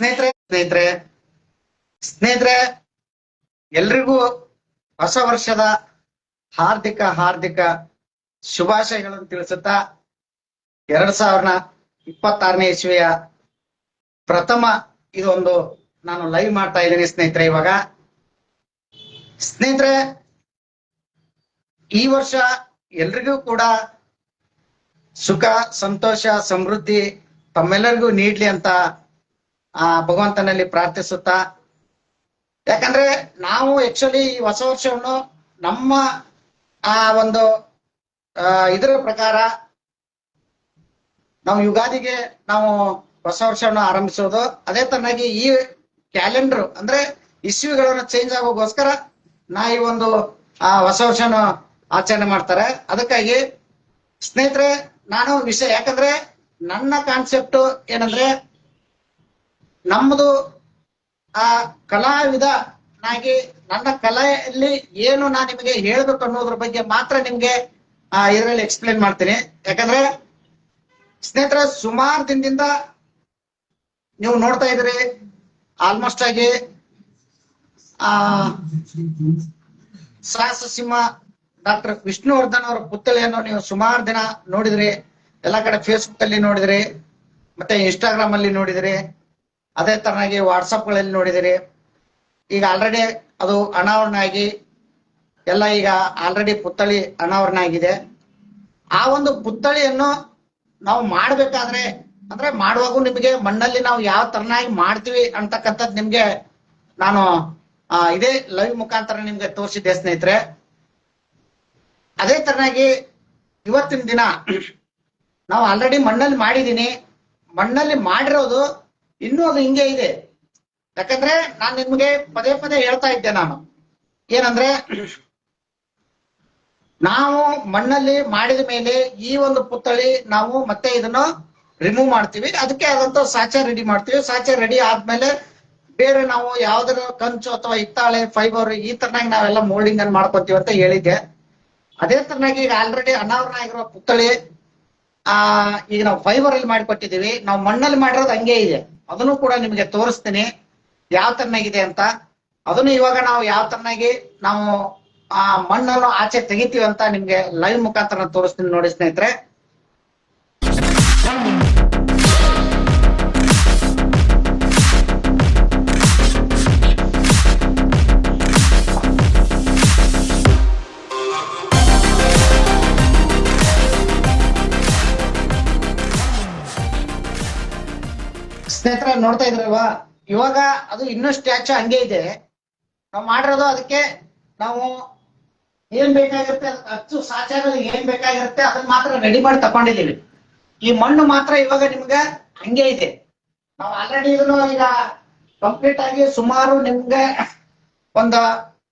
ಸ್ನೇಹಿತರೆ ಸ್ನೇಹಿತರೆ ಎಲ್ರಿಗೂ ಹೊಸ ವರ್ಷದ ಹಾರ್ದಿಕ ಶುಭಾಶಯಗಳನ್ನು ತಿಳಿಸುತ್ತಾ 2026ನೇ ಇಸ್ವಿಯ ಪ್ರಥಮ ಇದೊಂದು ನಾನು ಲೈವ್ ಮಾಡ್ತಾ ಇದ್ದೀನಿ ಸ್ನೇಹಿತರೆ. ಇವಾಗ ಸ್ನೇಹಿತರೆ ಈ ವರ್ಷ ಎಲ್ರಿಗೂ ಕೂಡ ಸುಖ ಸಂತೋಷ ಸಮೃದ್ಧಿ ತಮ್ಮೆಲ್ಲರಿಗೂ ನೀಡ್ಲಿ ಅಂತ ಭಗವಂತನಲ್ಲಿ ಪ್ರಾರ್ಥಿಸುತ್ತಾ, ಯಾಕಂದ್ರೆ ನಾವು ಆಕ್ಚುಲಿ ಈ ಹೊಸ ವರ್ಷವನ್ನು ನಮ್ಮ ಒಂದು ಇದರ ಪ್ರಕಾರ ನಾವು ಯುಗಾದಿಗೆ ನಾವು ಹೊಸ ವರ್ಷವನ್ನು ಆರಂಭಿಸೋದು. ಅದೇ ತರನಾಗಿ ಈ ಕ್ಯಾಲೆಂಡರ್ ಅಂದ್ರೆ ಇಸ್ವಿಗಳನ್ನು ಚೇಂಜ್ ಆಗೋಗೋಸ್ಕರ ಈ ಒಂದು ಹೊಸ ವರ್ಷನ ಆಚರಣೆ ಮಾಡ್ತಾರೆ. ಅದಕ್ಕಾಗಿ ಸ್ನೇಹಿತರೆ ನಾನು ವಿಷಯ, ಯಾಕಂದ್ರೆ ನನ್ನ ಕಾನ್ಸೆಪ್ಟ್ ಏನಂದ್ರೆ ನಮ್ಮದು ಕಲಾವಿದನಾಗಿ ನನ್ನ ಕಲೆಯಲ್ಲಿ ಏನು ನಾನು ನಿಮಗೆ ಹೇಳ್ಬೇಕು ಅನ್ನೋದ್ರ ಬಗ್ಗೆ ಮಾತ್ರ ನಿಮ್ಗೆ ಇದರಲ್ಲಿ ಎಕ್ಸ್ಪ್ಲೇನ್ ಮಾಡ್ತೀನಿ. ಯಾಕಂದ್ರೆ ಸ್ನೇಹಿತರೆ ಸುಮಾರು ದಿನದಿಂದ ನೀವು ನೋಡ್ತಾ ಇದ್ರಿ, ಆಲ್ಮೋಸ್ಟ್ ಆಗಿ ಸಾಹಸ ಸಿಂಹ ಡಾಕ್ಟರ್ ವಿಷ್ಣುವರ್ಧನ್ ಅವರ ಪುತ್ಥಳಿಯನ್ನು ನೀವು ಸುಮಾರು ದಿನ ನೋಡಿದ್ರಿ. ಎಲ್ಲಾ ಕಡೆ ಫೇಸ್ಬುಕ್ ಅಲ್ಲಿ ನೋಡಿದ್ರಿ, ಮತ್ತೆ ಇನ್ಸ್ಟಾಗ್ರಾಮ್ ಅಲ್ಲಿ ನೋಡಿದ್ರಿ, ಅದೇ ತರನಾಗಿ ವಾಟ್ಸಪ್ ಗಳಲ್ಲಿ ನೋಡಿದಿರಿ. ಈಗ ಆಲ್ರೆಡಿ ಅದು ಅನಾವರಣ ಆಗಿ ಎಲ್ಲ ಈಗ ಆಲ್ರೆಡಿ ಪುತ್ಥಳಿ ಅನಾವರಣ ಆಗಿದೆ. ಆ ಒಂದು ಪುತ್ಥಳಿಯನ್ನು ನಾವು ಮಾಡ್ಬೇಕಾದ್ರೆ ಅಂದ್ರೆ ಮಾಡುವಾಗೂ ನಿಮಗೆ ಮಣ್ಣಲ್ಲಿ ನಾವು ಯಾವ ತರನಾಗಿ ಮಾಡ್ತೀವಿ ಅಂತಕ್ಕಂಥದ್ದು ನಿಮ್ಗೆ ನಾನು ಇದೇ ಲೈವ್ ಮುಖಾಂತರ ನಿಮ್ಗೆ ತೋರಿಸಿದ್ದೆ ಸ್ನೇಹಿತರೆ. ಅದೇ ತರನಾಗಿ ಇವತ್ತಿನ ದಿನ ನಾವು ಆಲ್ರೆಡಿ ಮಣ್ಣಲ್ಲಿ ಮಾಡಿದೀನಿ. ಮಣ್ಣಲ್ಲಿ ಮಾಡಿರೋದು ಇನ್ನೂ ಅದು ಹಿಂಗೆ ಇದೆ. ಯಾಕಂದ್ರೆ ನಾನು ನಿಮ್ಗೆ ಪದೇ ಹೇಳ್ತಾ ಇದ್ದೆ, ನಾನು ಏನಂದ್ರೆ ನಾವು ಮಣ್ಣಲ್ಲಿ ಮಾಡಿದ ಮೇಲೆ ಈ ಒಂದು ಪುತ್ಥಳಿ ನಾವು ಮತ್ತೆ ಇದನ್ನು ರಿಮೂವ್ ಮಾಡ್ತೀವಿ. ಅದಕ್ಕೆ ಆದಂತ ಸಾಚೆ ರೆಡಿ ಮಾಡ್ತೀವಿ. ಸಾಚೆ ರೆಡಿ ಆದ್ಮೇಲೆ ಬೇರೆ ನಾವು ಯಾವ್ದಾರ ಕಂಚು ಅಥವಾ ಹಿತ್ತಾಳೆ ಫೈಬರ್ ಈ ತರನಾಗಿ ನಾವೆಲ್ಲ ಮೋಲ್ಡಿಂಗ್ ಅನ್ನು ಮಾಡ್ಕೊತೀವಿ ಅಂತ ಹೇಳಿದ್ದೆ. ಅದೇ ತರನಾಗಿ ಈಗ ಆಲ್ರೆಡಿ ಅನಾವರಣ ಆಗಿರೋ ಪುತ್ಥಳಿ ಈಗ ನಾವು ಫೈಬರ್ ಅಲ್ಲಿ ಮಾಡಿಕೊಟ್ಟಿದೀವಿ. ನಾವು ಮಣ್ಣಲ್ಲಿ ಮಾಡಿರೋದು ಹಂಗೆ ಇದೆ. ಅದನ್ನು ಕೂಡ ನಿಮಗೆ ತೋರಿಸ್ತೀನಿ ಯಾವ ತರನಾಗಿದೆ ಅಂತ. ಅದನ್ನು ಇವಾಗ ನಾವು ಯಾವ ತರನಾಗಿ ನಾವು ಮಣ್ಣನ್ನು ಆಚೆ ತೆಗಿತೀವಿ ಅಂತ ನಿಮ್ಗೆ ಲೈವ್ ಮುಖಾಂತರ ತೋರಿಸ್ತೀನಿ ನೋಡಿ ಸ್ನೇಹಿತರೆ. ಸ್ನೇಹಿತರೆ ನೋಡ್ತಾ ಇದ್ರಲ್ವಾ, ಇವಾಗ ಅದು ಇನ್ನೂ ಸ್ಟ್ಯಾಚು ಹಂಗೆ ಇದೆ. ನಾವು ಮಾಡಿರೋದು ಅದಕ್ಕೆ ನಾವು ಏನ್ ಬೇಕಾಗಿರುತ್ತೆ ಅಚ್ಚು ಸಾಚಾಗ ಏನ್ ಬೇಕಾಗಿರುತ್ತೆ ಅದನ್ನ ಮಾತ್ರ ರೆಡಿ ಮಾಡಿ ತಕೊಂಡಿದೀವಿ. ಈ ಮಣ್ಣು ಮಾತ್ರ ಇವಾಗ ನಿಮ್ಗೆ ಹಂಗೆ ಇದೆ. ನಾವು ಆಲ್ರೆಡಿ ಇದನ್ನು ಈಗ ಕಂಪ್ಲೀಟ್ ಆಗಿ ಸುಮಾರು ನಿಮ್ಗೆ ಒಂದು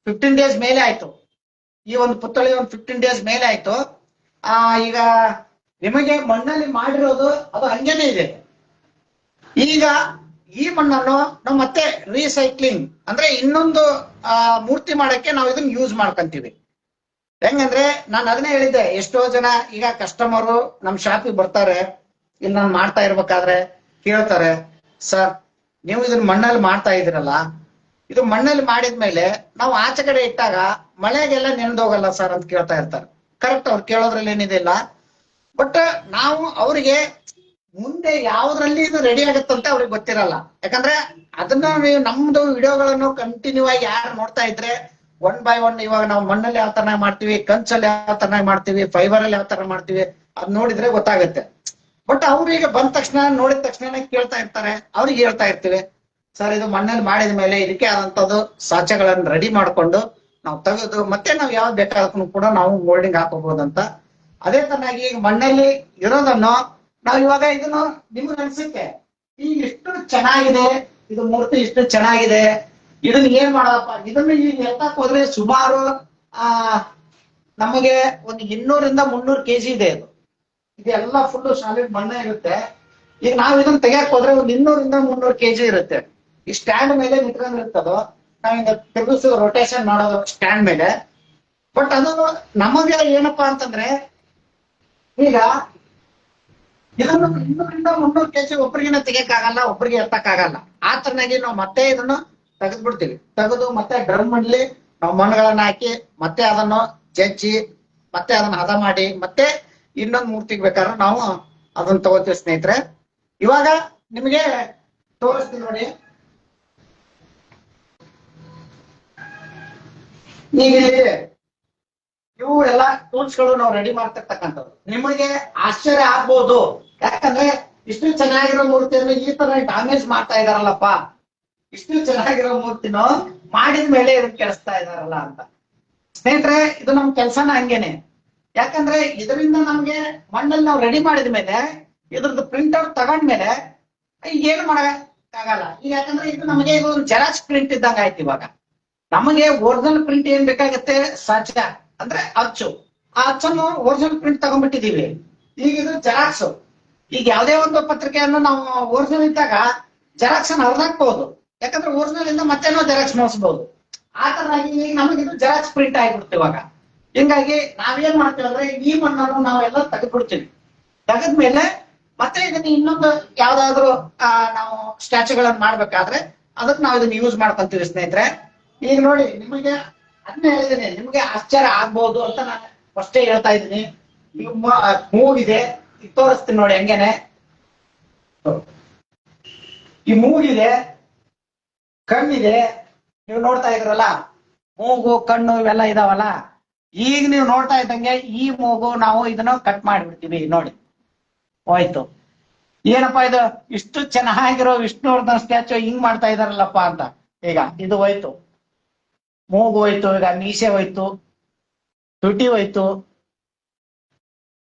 15 ಡೇಸ್ ಮೇಲೆ ಆಯ್ತು. ಈ ಒಂದು ಪುತ್ಥಳಿ ಒಂದು 15 ಡೇಸ್ ಮೇಲೆ ಆಯ್ತು. ಈಗ ನಿಮಗೆ ಮಣ್ಣಲ್ಲಿ ಮಾಡಿರೋದು ಅದು ಹಂಗೇನೆ ಇದೆ. ಈಗ ಈ ಮಣ್ಣನ್ನು ನಾವು ಮತ್ತೆ ರೀಸೈಕ್ಲಿಂಗ್ ಅಂದ್ರೆ ಇನ್ನೊಂದು ಮೂರ್ತಿ ಮಾಡಕ್ಕೆ ನಾವು ಇದನ್ನ ಯೂಸ್ ಮಾಡ್ಕೊಂತೀವಿ. ಹೆಂಗಂದ್ರೆ ನಾನು ಅದನ್ನೇ ಹೇಳಿದ್ದೆ, ಎಷ್ಟೋ ಜನ ಈಗ ಕಸ್ಟಮರು ನಮ್ ಶಾಪಿಗೆ ಬರ್ತಾರೆ, ಇಲ್ಲಿ ನಾನು ಮಾಡ್ತಾ ಇರ್ಬೇಕಾದ್ರೆ ಕೇಳ್ತಾರೆ, ಸರ್ ನೀವು ಇದನ್ನ ಮಣ್ಣಲ್ಲಿ ಮಾಡ್ತಾ ಇದೀರಲ್ಲ, ಇದು ಮಣ್ಣಲ್ಲಿ ಮಾಡಿದ್ಮೇಲೆ ನಾವು ಆಚೆ ಕಡೆ ಇಟ್ಟಾಗ ಮಳೆಗೆಲ್ಲ ನೆನೆದೋಗಲ್ಲ ಸರ್ ಅಂತ ಕೇಳ್ತಾ ಇರ್ತಾರೆ. ಕರೆಕ್ಟ್, ಅವ್ರು ಕೇಳೋದ್ರಲ್ಲಿ ಏನಿದೆ ಇಲ್ಲ. ಬಟ್ ನಾವು ಅವರಿಗೆ ಮುಂದೆ ಯಾವ್ದ್ರಲ್ಲಿ ಇದು ರೆಡಿ ಆಗುತ್ತಂತ ಅವ್ರಿಗೆ ಗೊತ್ತಿರಲ್ಲ. ಯಾಕಂದ್ರೆ ಅದನ್ನ ನೀವು ನಮ್ದು ವಿಡಿಯೋಗಳನ್ನು ಕಂಟಿನ್ಯೂ ಆಗಿ ಯಾರು ನೋಡ್ತಾ ಇದ್ರೆ 1 by 1 ಇವಾಗ ನಾವು ಮಣ್ಣಲ್ಲಿ ಯಾವ ತರ ಮಾಡ್ತೀವಿ, ಕಂಚಲ್ಲಿ ಯಾವ ತರ ಮಾಡ್ತೀವಿ, ಫೈಬರ್ ಅಲ್ಲಿ ಯಾವ ತರ ಮಾಡ್ತೀವಿ ಅದ್ ನೋಡಿದ್ರೆ ಗೊತ್ತಾಗುತ್ತೆ. ಬಟ್ ಅವ್ರಿಗೆ ಬಂದ ತಕ್ಷಣ ನೋಡಿದ ತಕ್ಷಣ ಕೇಳ್ತಾ ಇರ್ತಾರೆ, ಅವ್ರಿಗೆ ಹೇಳ್ತಾ ಇರ್ತೀವಿ, ಸರ್ ಇದು ಮಣ್ಣಲ್ಲಿ ಮಾಡಿದ ಮೇಲೆ ಇದಕ್ಕೆ ಆದಂತದ್ದು ಸಾಚೆಗಳನ್ನು ರೆಡಿ ಮಾಡ್ಕೊಂಡು ನಾವು ತೆಗೆದು ಮತ್ತೆ ನಾವು ಯಾವ್ದು ಬೇಕಾದಕ್ಕೂ ಕೂಡ ನಾವು ಮೋಲ್ಡಿಂಗ್ ಹಾಕೋಬಹುದಂತ. ಅದೇ ತರನಾಗಿ ಈಗ ಮಣ್ಣಲ್ಲಿ ಇರೋದನ್ನು ನಾವು ಇವಾಗ ಇದನ್ನು ನಿಮ್ಗೆ ಅನ್ಸುತ್ತೆ ಈಗ ಇಷ್ಟು ಚೆನ್ನಾಗಿದೆ, ಇದು ಮೂರ್ತಿ ಇಷ್ಟು ಚೆನ್ನಾಗಿದೆ, ಇದನ್ನ ಏನ್ ಮಾಡೋದಪ್ಪ, ಇದನ್ನ ಈಗ ಎತ್ತಕ್ ಹೋದ್ರೆ ಸುಮಾರು ನಮಗೆ ಒಂದು 200 - 300 kg ಇದೆ. ಇದೆಲ್ಲ ಫುಲ್ ಸಾಲಿಡ್ ಮಣ್ಣೆ ಇರುತ್ತೆ. ಈಗ ನಾವ್ ಇದನ್ನ ತೆಗಿಯಕ್ ಹೋದ್ರೆ ಒಂದು 200 - 300 kg ಇರುತ್ತೆ. ಈ ಸ್ಟ್ಯಾಂಡ್ ಮೇಲೆ ನಿಂತ್ಕೊಂಡಿರ್ತದೋ, ನಾವ್ ತಿರುಗಿಸೋ ರೊಟೇಷನ್ ಮಾಡೋದು ಸ್ಟ್ಯಾಂಡ್ ಮೇಲೆ. ಬಟ್ ಅದು ನಮಗೆ ಏನಪ್ಪಾ ಅಂತಂದ್ರೆ ಈಗ ಇದನ್ನು 200 - 300 kg ಒಬ್ಬರಿಗಿನ ತೆಗಿಯಕ್ಕಾಗಲ್ಲ, ಒಬ್ಬರಿಗೆ ಎತ್ತಕ್ಕಾಗಲ್ಲ. ಆ ತರನಾಗಿ ನಾವು ಮತ್ತೆ ಇದನ್ನು ತೆಗೆದು ಬಿಡ್ತೀವಿ. ತೆಗೆದು ಮತ್ತೆ ಡ್ರಮ್ ಅಲ್ಲಿ ನಾವು ಮಣ್ಣುಗಳನ್ನ ಹಾಕಿ ಮತ್ತೆ ಅದನ್ನು ಜಜ್ಜಿ ಮತ್ತೆ ಅದನ್ನ ಹದ ಮಾಡಿ ಮತ್ತೆ ಇನ್ನೊಂದು ಮೂರ್ತಿಗೆ ಬೇಕಾದ್ರೆ ನಾವು ಅದನ್ನ ತಗೋತೀವಿ ಸ್ನೇಹಿತರೆ. ಇವಾಗ ನಿಮಗೆ ತೋರಿಸ್ತೀನಿ ನೋಡಿ. ಈಗ ಇವು ಎಲ್ಲ ಟೂಲ್ಸ್ ಗಳು ನಾವು ರೆಡಿ ಮಾಡ್ತಿರ್ತಕ್ಕಂಥದ್ದು. ನಿಮಗೆ ಆಶ್ಚರ್ಯ ಆಗ್ಬೋದು, ಯಾಕಂದ್ರೆ ಇಷ್ಟು ಚೆನ್ನಾಗಿರೋ ಮೂರ್ತಿಯನ್ನು ಈ ತರ ಡ್ಯಾಮೇಜ್ ಮಾಡ್ತಾ ಇದಾರಲ್ಲಪ್ಪ, ಇಷ್ಟು ಚೆನ್ನಾಗಿರೋ ಮೂರ್ತಿನೂ ಮಾಡಿದ ಮೇಲೆ ಇದನ್ನ ಕೆಡಿಸ್ತಾ ಇದಾರಲ್ಲ ಅಂತ. ಸ್ನೇಹಿತರೆ, ಇದು ನಮ್ ಕೆಲ್ಸನ ಹಂಗೇನೆ. ಯಾಕಂದ್ರೆ ಇದರಿಂದ ನಮ್ಗೆ ಮಣ್ಣಲ್ಲಿ ನಾವು ರೆಡಿ ಮಾಡಿದ ಮೇಲೆ ಇದ್ರದ್ದು ಪ್ರಿಂಟ್ ಔಟ್ ತಗೊಂಡ್ಮೇಲೆ ಈಗ ಏನು ಮಾಡಕ್ಕಾಗಲ್ಲ. ಈಗ ಯಾಕಂದ್ರೆ ಇದು ನಮಗೆ ಇದು ಜೆರಾಕ್ಸ್ ಪ್ರಿಂಟ್ ಇದ್ದಂಗ ಆಯ್ತು. ಇವಾಗ ನಮಗೆ ಒರಿಜಿನಲ್ ಪ್ರಿಂಟ್ ಏನ್ ಬೇಕಾಗತ್ತೆ, ಸಾಧ್ಯ ಅಂದ್ರೆ ಅಚ್ಚು. ಆ ಅಚ್ಚನ್ನು ಒರಿಜಿನಲ್ ಪ್ರಿಂಟ್ ತಗೊಂಡ್ಬಿಟ್ಟಿದೀವಿ. ಈಗ ಇದು ಜೆರಾಕ್ಸ್. ಈಗ ಯಾವುದೇ ಒಂದು ಪತ್ರಿಕೆಯನ್ನು ನಾವು ಒರಿಜಿನಲ್ ಇದ್ದಾಗ ಜೆರಾಕ್ಸ್ ಅನ್ನು ಹರಿದಾಕ್ಬಹುದು. ಯಾಕಂದ್ರೆ ಒರಿಜಿನಲ್ ಇಂದ ಮತ್ತೆ ನಾವು ಜೆರಾಕ್ಸ್ ಮಾಡಿಸಬಹುದು. ಆ ತರನಾಗಿ ಈಗ ನಮಗೆ ಇದು ಜೆರಾಕ್ಸ್ ಪ್ರಿಂಟ್ ಆಗಿಬಿಡುತ್ತೆ ಇವಾಗ. ಹಿಂಗಾಗಿ ನಾವೇನ್ ಮಾಡ್ತೀವಿ ಅಂದ್ರೆ ಈ ಮಣ್ಣನ್ನು ನಾವೆಲ್ಲ ತೆಗೆದ್ಬಿಡ್ತೀವಿ. ತೆಗೆದ್ಮೇಲೆ ಮತ್ತೆ ಇದನ್ನ ಇನ್ನೊಂದು ಯಾವ್ದಾದ್ರು ನಾವು ಸ್ಟ್ಯಾಚ್ಯೂಗಳನ್ನ ಮಾಡ್ಬೇಕಾದ್ರೆ ಅದಕ್ಕೆ ನಾವು ಇದನ್ನ ಯೂಸ್ ಮಾಡ್ಕೊಂತೀವಿ ಸ್ನೇಹಿತರೆ. ಈಗ ನೋಡಿ, ನಿಮಗೆ ಅದನ್ನೇ ಹೇಳಿದ್ದೀನಿ, ನಿಮ್ಗೆ ಆಶ್ಚರ್ಯ ಆಗ್ಬಹುದು ಅಂತ ನಾನು ಫಸ್ಟೇ ಹೇಳ್ತಾ ಇದ್ದೀನಿ. ಈಗ ಮೂಗಿದೆ, ಈಗ ತೋರಿಸ್ತೀನಿ ನೋಡಿ ಹೆಂಗೇನೆ. ಈ ಮೂಗಿದೆ, ಕಣ್ಣಿದೆ, ನೀವು ನೋಡ್ತಾ ಇದ್ರಲ್ಲ, ಮೂಗು ಕಣ್ಣು ಇವೆಲ್ಲ ಇದಾವಲ್ಲ. ಈಗ ನೀವು ನೋಡ್ತಾ ಇದ್ದಂಗೆ ಈ ಮೂಗು ನಾವು ಇದನ್ನ ಕಟ್ ಮಾಡಿಬಿಡ್ತೀವಿ. ನೋಡಿ ಹೋಯ್ತು. ಏನಪ್ಪಾ ಇದು ಇಷ್ಟು ಚೆನ್ನಾಗಿರೋ ವಿಷ್ಣುವರ್ಧನ್ ಸ್ಟ್ಯಾಚು ಹಿಂಗ್ ಮಾಡ್ತಾ ಇದಾರಲ್ಲಪ್ಪ ಅಂತ. ಈಗ ಇದು ಹೋಯ್ತು, ಮೂಗು ಹೋಯ್ತು, ಈಗ ಮೀಸೆ ಹೋಯ್ತು, ತುಟಿ ಹೋಯ್ತು,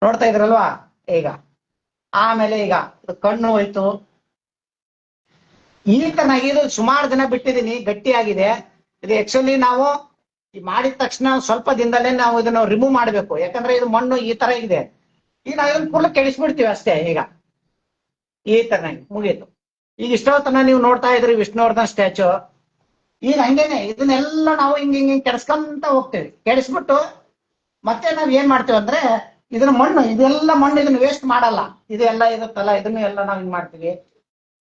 ನೋಡ್ತಾ ಇದ್ರಲ್ವಾ ಈಗ. ಆಮೇಲೆ ಈಗ ಕಣ್ಣು ಹೋಯ್ತು. ಈ ತನಾಗಿ ಇದು ಸುಮಾರು ದಿನ ಬಿಟ್ಟಿದೀನಿ, ಗಟ್ಟಿಯಾಗಿದೆ. ಇದು ಆಕ್ಚುಲಿ ನಾವು ಮಾಡಿದ ತಕ್ಷಣ ಸ್ವಲ್ಪ ದಿನದಲ್ಲೇ ನಾವು ಇದನ್ನ ರಿಮೂವ್ ಮಾಡ್ಬೇಕು. ಯಾಕಂದ್ರೆ ಇದು ಮಣ್ಣು ಈ ತರ ಇದೆ. ಈಗ ನಾವು ಇದನ್ನ ಫುಲ್ ಕೆಡಿಸ್ಬಿಡ್ತೀವಿ ಅಷ್ಟೇ. ಈಗ ಈ ತರನಾಗಿ ಮುಗೀತು. ಈಗ ಇಷ್ಟೊತ್ತನ ನೀವು ನೋಡ್ತಾ ಇದ್ರಿ ವಿಷ್ಣುವರ್ಧನ್ ಸ್ಟ್ಯಾಚು. ಈಗ ಹಂಗೇನೆ ಇದನ್ನೆಲ್ಲ ನಾವು ಹಿಂಗ್ ಹಿಂಗ್ ಹಿಂಗ್ ಕೆಡಿಸ್ಕೊಂತ ಹೋಗ್ತೇವೆ. ಕೆಡಿಸ್ಬಿಟ್ಟು ಮತ್ತೆ ನಾವ್ ಏನ್ ಮಾಡ್ತೇವೆ ಅಂದ್ರೆ ಇದನ್ನ ಮಣ್ಣು, ಇದೆಲ್ಲ ಮಣ್ಣು ಇದನ್ನ ವೇಸ್ಟ್ ಮಾಡಲ್ಲ. ಇದೆಲ್ಲ ಇರುತ್ತಲ್ಲ, ಇದನ್ನು ಎಲ್ಲ ನಾವ್ ಹಿಂಗ್ ಮಾಡ್ತೀವಿ.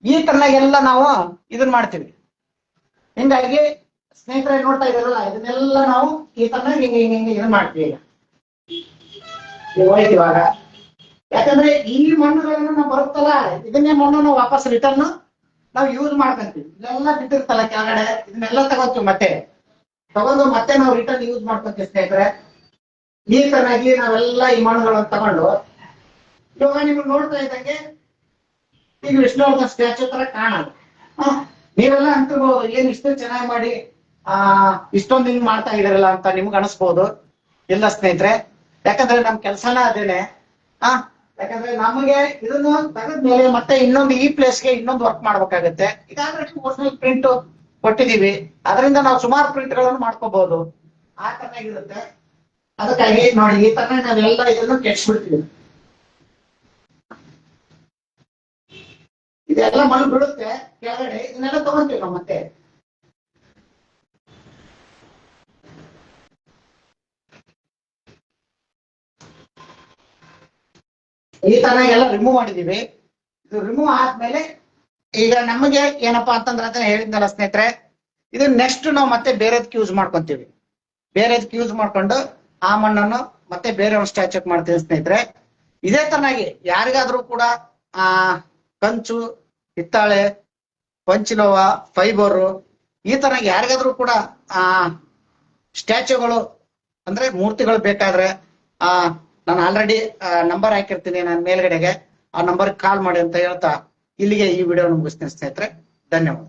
ಈ ತರನಾಗೆಲ್ಲ ನಾವು ಇದನ್ನ ಮಾಡ್ತೀವಿ. ಹಿಂಗಾಗಿ ಸ್ನೇಹಿತರೆ ನೋಡ್ತಾ ಇದಾರಲ್ಲ, ಇದನ್ನೆಲ್ಲ ನಾವು ಈ ತರ ಹಿಂಗೆ ಹಿಂಗೆ ಹಿಂಗೆ ಇದನ್ನ ಮಾಡ್ತೀವಿ. ಈಗ ಹೋಯ್ತು ಇವಾಗ. ಯಾಕಂದ್ರೆ ಈ ಮಣ್ಣುಗಳನ್ನು ನಾವು ಬರುತ್ತಲ್ಲ, ಇದನ್ನೇ ಮಣ್ಣು ನಾವು ವಾಪಸ್ ರಿಟರ್ನ್ ನಾವು ಯೂಸ್ ಮಾಡ್ಕೊಂತೀವಿ. ಇದೆಲ್ಲ ಬಿಟ್ಟಿರ್ತಲ್ಲ ಕೆಳಗಡೆ, ಇದನ್ನೆಲ್ಲ ತಗೋತೀವಿ. ಮತ್ತೆ ತಗೊಂಡು ಮತ್ತೆ ನಾವು ರಿಟರ್ನ್ ಯೂಸ್ ಮಾಡ್ಕೊಂತೀವಿ ಸ್ನೇಹಿತರೆ. ಈ ತರನಾಗಿ ನಾವೆಲ್ಲ ಈ ಮಣ್ಣುಗಳನ್ನು ತಗೊಂಡು ಇವಾಗ ನಿಮ್ಗೆ ನೋಡ್ತಾ ಇದ್ದಂಗೆ ಈಗ ವಿಷ್ಣುವರ್ಧನ್ ಸ್ಟ್ಯಾಚು ತರ ಕಾಣಲ್ಲ. ನೀವೆಲ್ಲ ಅಂತಿರ್ಬೋದು, ಏನ್ ಇಷ್ಟು ಚೆನ್ನಾಗಿ ಮಾಡಿ ಇಷ್ಟೊಂದು ಹಿಂಗ್ ಮಾಡ್ತಾ ಇದಾರಲ್ಲ ಅಂತ ನಿಮ್ಗೆ ಅನಿಸ್ಬೋದು. ಇಲ್ಲ ಸ್ನೇಹಿತರೆ, ಯಾಕಂದ್ರೆ ನಮ್ ಕೆಲ್ಸನ ಅದೇನೆ. ಯಾಕಂದ್ರೆ ನಮಗೆ ಇದನ್ನು ತೆಗೆದ್ಮೇಲೆ ಮತ್ತೆ ಇನ್ನೊಂದು ಈ ಪ್ಲೇಸ್ಗೆ ಇನ್ನೊಂದು ವರ್ಕ್ ಮಾಡ್ಬೇಕಾಗತ್ತೆ. ಈಗ ಆಲ್ರೆಡಿ ಒರಿಜಿನಲ್ ಪ್ರಿಂಟ್ ಕೊಟ್ಟಿದೀವಿ, ಅದರಿಂದ ನಾವು ಸುಮಾರು ಪ್ರಿಂಟ್ ಗಳನ್ನು ಮಾಡ್ಕೋಬಹುದು. ಆ ತರನಾಗಿರುತ್ತೆ. ಅದಕ್ಕಾಗಿ ನೋಡಿ ಈ ತರ ನಾವೆಲ್ಲ ಇದನ್ನು ಕೆಡ್ಸ್ಬಿಡ್ತೀವಿ. ಇದೆಲ್ಲ ಮಣ್ಣು ಬಿಡುತ್ತೆ ಕೆಳಗಡೆ, ಇದನ್ನೆಲ್ಲ ತಗೊಂತೀವಿ ನಾವು ಮತ್ತೆ. ಈ ತರ ಎಲ್ಲ ರಿಮೂವ್ ಮಾಡಿದೀವಿ. ಇದು ರಿಮೂವ್ ಆದ್ಮೇಲೆ ಈಗ ನಮಗೆ ಏನಪ್ಪಾ ಅಂತಂದ್ರೆ ಅಂತ ಹೇಳಿದ್ನಲ್ಲ ಸ್ನೇಹಿತರೆ, ಇದು ನೆಕ್ಸ್ಟ್ ನಾವು ಮತ್ತೆ ಬೇರೆದಕ್ಕೆ ಯೂಸ್ ಮಾಡ್ಕೊಂತೀವಿ. ಬೇರೆದಕ್ಕೆ ಯೂಸ್ ಮಾಡ್ಕೊಂಡು ಆ ಮಣ್ಣನ್ನು ಮತ್ತೆ ಬೇರೆ ಒಂದು ಸ್ಟ್ಯಾಚ್ಯೂಕ್ ಮಾಡ್ತೀವಿ ಸ್ನೇಹಿತರೆ. ಇದೇ ತರನಾಗಿ ಯಾರಿಗಾದ್ರೂ ಕೂಡ ಕಂಚು, ಹಿತ್ತಾಳೆ, ಪಂಚಿಲೋಹ, ಫೈಬರು ಈ ತರ ಯಾರಿಗಾದ್ರೂ ಕೂಡ ಸ್ಟ್ಯಾಚ್ಯೂಗಳು ಅಂದ್ರೆ ಮೂರ್ತಿಗಳು ಬೇಕಾದ್ರೆ ನಾನು ಆಲ್ರೆಡಿ ನಂಬರ್ ಹಾಕಿರ್ತೀನಿ ನಾನು ಮೇಲ್ಗಡೆಗೆ, ಆ ನಂಬರ್ಗೆ ಕಾಲ್ ಮಾಡಿ ಅಂತ ಹೇಳ್ತಾ ಇಲ್ಲಿಗೆ ಈ ವಿಡಿಯೋ ಮುಗಿಸ್ತೀನಿ ಸ್ನೇಹಿತರೆ. ಧನ್ಯವಾದ.